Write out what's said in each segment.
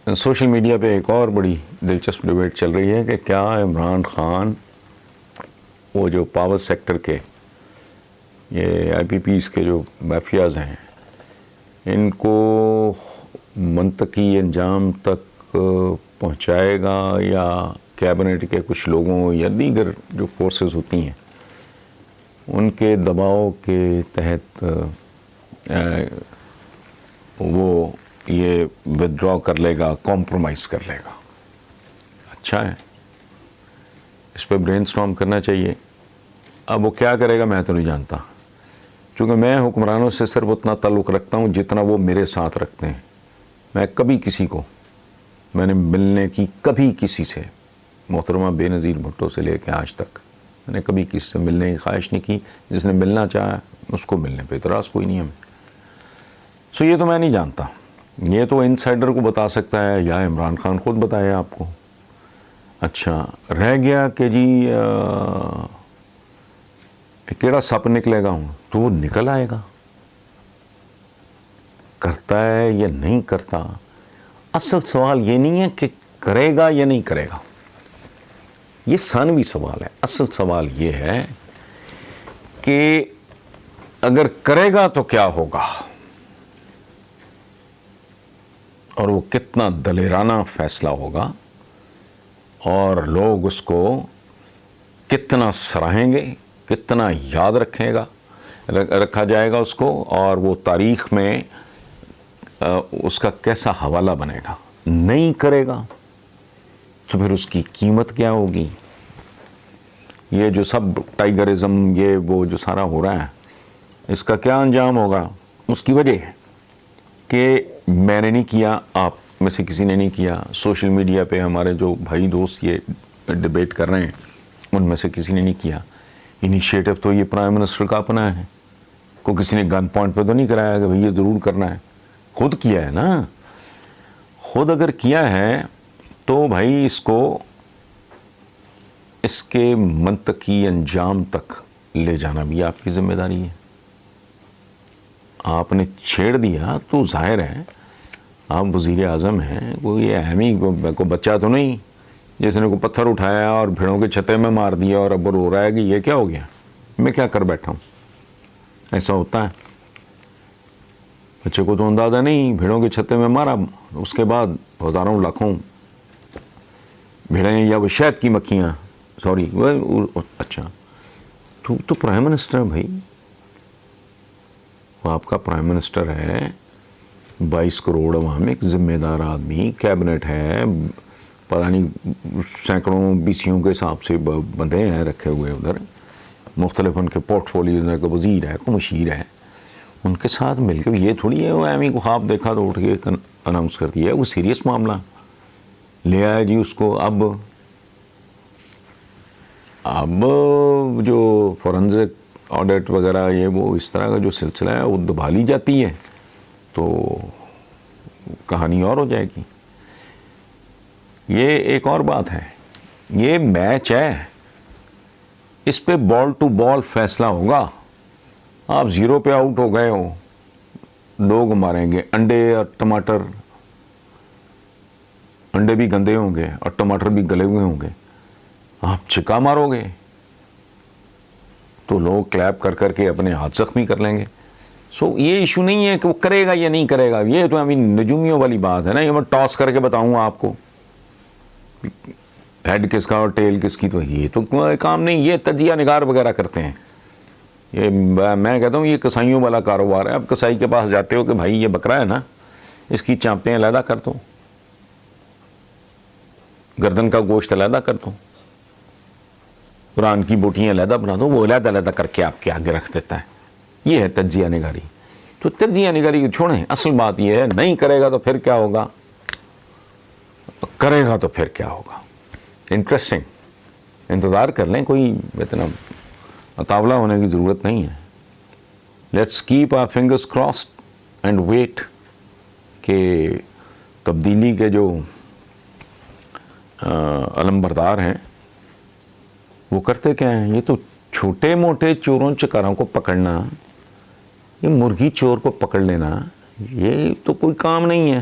Social media پہ ایک اور بڑی دلچسپ ڈبیٹ چل رہی ہے کہ کیا عمران خان وہ جو پاور سیکٹر کے یہ آئی پی پیز کے جو مافیاز ہیں ان کو منطقی انجام تک پہنچائے گا یا کیبنٹ کے کچھ لوگوں یا دیگر جو فورسز ہوتی ہیں ان کے دباؤ کے تحت وہ یہ ودرا کر لے گا، کمپرومائز کر لے گا. اچھا ہے، اس پہ برین سٹارم کرنا چاہیے. اب وہ کیا کرے گا میں تو نہیں جانتا، کیونکہ میں حکمرانوں سے صرف اتنا تعلق رکھتا ہوں جتنا وہ میرے ساتھ رکھتے ہیں. میں کبھی کسی کو میں نے ملنے کی کبھی کسی سے، محترمہ بے نظیر بھٹو سے لے کے آج تک میں نے کبھی کسی سے ملنے کی خواہش نہیں کی. جس نے ملنا چاہا اس کو ملنے پہ اعتراض کوئی نہیں ہے. سو یہ تو میں نہیں جانتا، یہ تو انسائڈر کو بتا سکتا ہے یا عمران خان خود بتائے آپ کو. اچھا رہ گیا کہ جی کیڑا سپ نکلے گا ہوں تو وہ نکل آئے گا، کرتا ہے یا نہیں کرتا. اصل سوال یہ نہیں ہے کہ کرے گا یا نہیں کرے گا، یہ ثانوی سوال ہے. اصل سوال یہ ہے کہ اگر کرے گا تو کیا ہوگا اور وہ کتنا دلیرانہ فیصلہ ہوگا اور لوگ اس کو کتنا سراہیں گے، کتنا یاد رکھا جائے گا اس کو، اور وہ تاریخ میں اس کا کیسا حوالہ بنے گا. نہیں کرے گا تو پھر اس کی قیمت کیا ہوگی. یہ جو سب ٹائیگرزم یہ وہ جو سارا ہو رہا ہے اس کا کیا انجام ہوگا. اس کی وجہ ہے کہ میں نے نہیں کیا، آپ میں سے کسی نے نہیں کیا. سوشل میڈیا پہ ہمارے جو بھائی دوست یہ ڈیبیٹ کر رہے ہیں ان میں سے کسی نے نہیں کیا. انیشیٹو تو یہ پرائم منسٹر کا اپنا ہے، کو کسی نے گن پوائنٹ پہ تو نہیں کرایا کہ بھئی یہ ضرور کرنا ہے. خود کیا ہے نا. خود اگر کیا ہے تو بھائی اس کو اس کے منطقی انجام تک لے جانا بھی آپ کی ذمہ داری ہے. آپ نے چھیڑ دیا تو ظاہر ہے آپ وزیر اعظم ہیں، کوئی اہمی کو بچہ تو نہیں جس نے کو پتھر اٹھایا اور بھیڑوں کے چھتے میں مار دیا اور اب رو رہا ہے کہ یہ کیا ہو گیا، میں کیا کر بیٹھا ہوں. ایسا ہوتا ہے. بچے کو تو اندازہ نہیں، بھیڑوں کے چھتے میں مارا، اس کے بعد ہزاروں لاکھوں بھیڑیں یا وہ شہد کی مکھیاں، سوری اچھا تو پرائم منسٹر ہے بھائی، وہ آپ کا پرائم منسٹر ہے. 22 کروڑ عوام، ایک ذمہ دار آدمی، کیبنٹ ہے، پتہ نہیں سینکڑوں بیسیوں کے حساب سے بندے ہیں رکھے ہوئے ادھر، مختلف ان کے پورٹ فولیوز ہیں، کوئی وزیر ہے، کوئی مشیر ہے. ان کے ساتھ مل کے یہ تھوڑی ہے وہ ایمی کو خواب دیکھا تو اٹھ کے اناؤنس کر دیا. وہ سیریس معاملہ لے آیا جی اس کو. اب جو فورنزک آڈٹ وغیرہ یہ وہ اس طرح کا جو سلسلہ ہے وہ دبا لی جاتی ہے تو کہانی اور ہو جائے گی. یہ ایک اور بات ہے، یہ میچ ہے، اس پہ بال ٹو بال فیصلہ ہوگا. آپ 0 پہ آؤٹ ہو گئے ہو، لوگ ماریں گے. انڈے اور ٹماٹر، انڈے بھی گندے ہوں گے اور ٹماٹر بھی گلے ہوئے ہوں گے، آپ چھکا مارو گے تو لوگ کلیپ کر کر کے اپنے ہاتھ زخمی کر لیں گے. سو یہ ایشو نہیں ہے کہ وہ کرے گا یا نہیں کرے گا، یہ تو نجومیوں والی بات ہے نا. یہ میں ٹاس کر کے بتاؤں آپ کو ہیڈ کس کا اور ٹیل کس کی، تو یہ تو کام نہیں. یہ تجزیہ نگار وغیرہ کرتے ہیں. یہ میں کہتا ہوں یہ کسائیوں والا کاروبار ہے. اب کسائی کے پاس جاتے ہو کہ بھائی یہ بکرا ہے نا، اس کی چانپیں علیحدہ کر دو، گردن کا گوشت علیحدہ کر دو، قرآن کی بوٹیاں علیحدہ بنا دو، وہ علیحدہ علیحدہ کر کے آپ کے آگے رکھ دیتا ہے. یہ ہے تجزیہ نگاری. تو تجزیہ نگاری کو چھوڑیں، اصل بات یہ ہے نہیں کرے گا تو پھر کیا ہوگا، کرے گا تو پھر کیا ہوگا. انٹرسٹنگ. انتظار کر لیں، کوئی اتنا اطاولہ ہونے کی ضرورت نہیں ہے. Let's keep our fingers crossed and wait کہ تبدیلی کے جو علم بردار ہیں وہ کرتے کیا ہیں. یہ تو چھوٹے موٹے چوروں چکاروں کو پکڑنا، یہ مرغی چور کو پکڑ لینا، یہ تو کوئی کام نہیں ہے.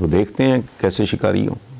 وہ دیکھتے ہیں کیسے شکاری ہوں.